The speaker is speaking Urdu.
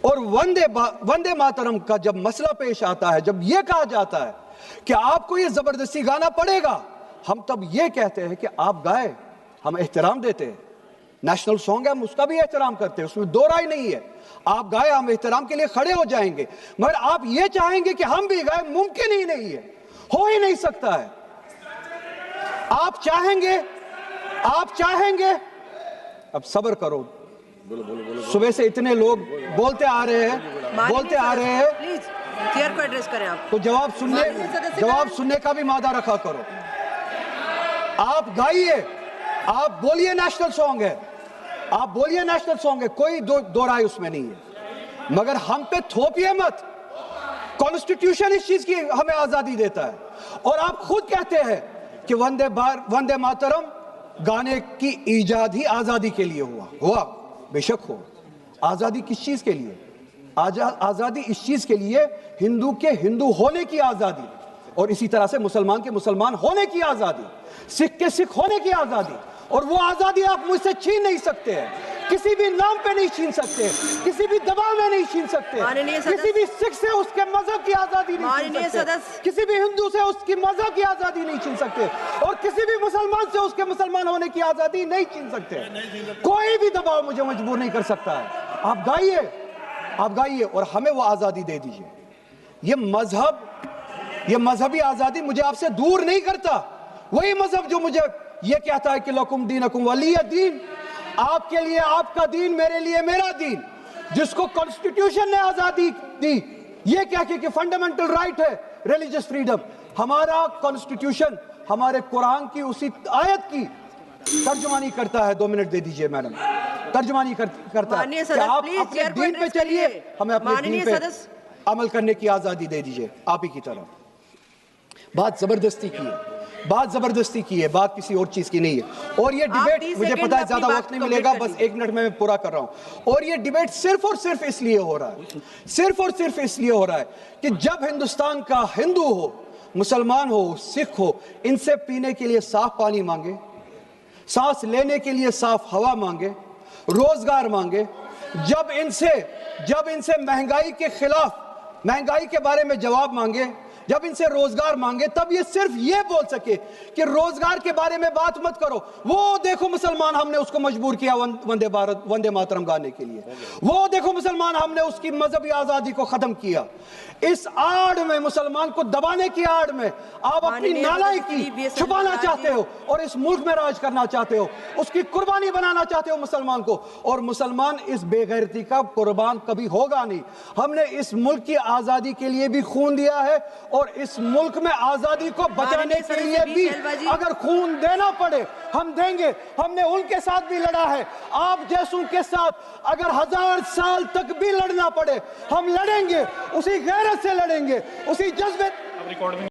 اور وندے ماترم کا جب مسئلہ پیش آتا ہے, جب یہ کہا جاتا ہے کہ آپ کو یہ زبردستی گانا پڑے گا, ہم تب یہ کہتے ہیں کہ آپ گائے, ہم احترام دیتے ہیں. نیشنل سانگ ہے, ہم اس کا بھی احترام کرتے ہیں, اس میں دو رائے نہیں ہے. آپ گائے, ہم احترام کے لیے کھڑے ہو جائیں گے, مگر آپ یہ چاہیں گے کہ ہم بھی گائے, ممکن ہی نہیں ہے, ہو ہی نہیں سکتا ہے. آپ چاہیں گے, اب صبر کرو, صبح سے اتنے لوگ بولتے آ رہے ہیں پلیز چیئر کو ایڈریس کریں آپ. تو جواب سننے کا بھی مادہ رکھا کرو. آپ گائیے, آپ بولیے نیشنل سانگ ہے, آپ بولیے نیشنل سانگ ہے, کوئی دو رائے اس میں نہیں ہے, مگر ہم پہ تھوپیے مت. کانسٹیٹیوشن اس چیز کی ہمیں آزادی دیتا ہے, اور آپ خود کہتے ہیں کہ وندے ماترم گانے کی ایجاد ہی آزادی کے لیے ہوا. بے شک ہو. آزادی کس چیز کے لیے؟ آزادی اس چیز کے لیے ہندو کے ہندو ہونے کی آزادی, اور اسی طرح سے مسلمان کے مسلمان ہونے کی آزادی, سکھ کے سکھ ہونے کی آزادی, اور وہ آزادی آپ مجھ سے چھین نہیں سکتے ہیں, کسی بھی نام پہ نہیں چھین سکتے, کسی بھی دباؤ میں نہیں چھین سکتے, کسی بھی سکھ سے اس کے مذہب کی آزادی نہیں چھین سکتے, کسی بھی ہندو سے اس کی مذہب کی آزادی نہیں چھین سکتے, اور کسی بھی مسلمان سے اس کے مسلمان ہونے کی آزادی نہیں چھین سکتے. کوئی بھی دباؤ مجھے مجبور نہیں کر سکتا ہے. آپ گائیے اور ہمیں وہ آزادی دے دیجئے. یہ مذہبی آزادی مجھے آپ سے دور نہیں کرتا. وہی مذہب جو مجھے یہ کہتا ہے کہ لکم دینکم ولی دین, آپ کے لیے آپ کا دین, میرے لیے میرا دین, جس کو کانسٹیٹیوشن نے آزادی دی, یہ کہہ کے کہ فنڈامنٹل رائٹ ہے ریلیجس فریڈم. ہمارا کانسٹیٹیوشن ہمارے قرآن کی اسی آیت کی ترجمانی کرتا ہے. 2 منٹ دے دیجئے میڈم. ترجمانی کرتا ہے کہ آپ اپنے دین پہ چلیے, ہمیں اپنے دین پہ عمل کرنے کی آزادی دے دیجئے. آپ ہی کی طرف بات زبردستی کی ہے, بات کسی اور چیز کی نہیں ہے. اور یہ ڈیبیٹ, مجھے پتا ہے زیادہ وقت نہیں ملے گا, بس 1 منٹ میں پورا کر رہا ہوں. اور یہ ڈیبیٹ صرف اور صرف اس لیے ہو رہا ہے کہ جب ہندوستان کا ہندو ہو, مسلمان ہو, سکھ ہو, ان سے پینے کے لیے صاف پانی مانگے, سانس لینے کے لیے صاف ہوا مانگے, روزگار مانگے, جب ان سے مہنگائی کے خلاف, مہنگائی کے بارے میں جواب مانگے, جب ان سے روزگار مانگے, تب یہ صرف یہ بول سکے کہ روزگار کے بارے میں بات مت کرو. وہ دیکھو مسلمان, ہم نے اس کو مجبور کیا وندے ماترم گانے کے لیے. وہ دیکھو مسلمان, ہم نے اس کی مذہبی آزادی کو ختم کیا. اس آڑ میں, مسلمان کو دبانے کی آڑ میں آپ اپنی نالائکی چھپانا چاہتے ہو, اور اس ملک میں راج کرنا چاہتے ہو, اس کی قربانی بنانا چاہتے ہو مسلمان کو. اور مسلمان اس بے غیرتی کا قربان کبھی ہوگا نہیں. ہم نے اس ملک کی آزادی کے لیے بھی خون دیا ہے, اور اس ملک میں آزادی کو بچانے کے لیے بھی اگر خون دینا پڑے ہم دیں گے. ہم نے ان کے ساتھ بھی لڑا ہے, آپ جیسوں کے ساتھ اگر 1000 سال تک بھی لڑنا پڑے ہم لڑیں گے, اسی غیرت سے لڑیں گے, اسی جذبے.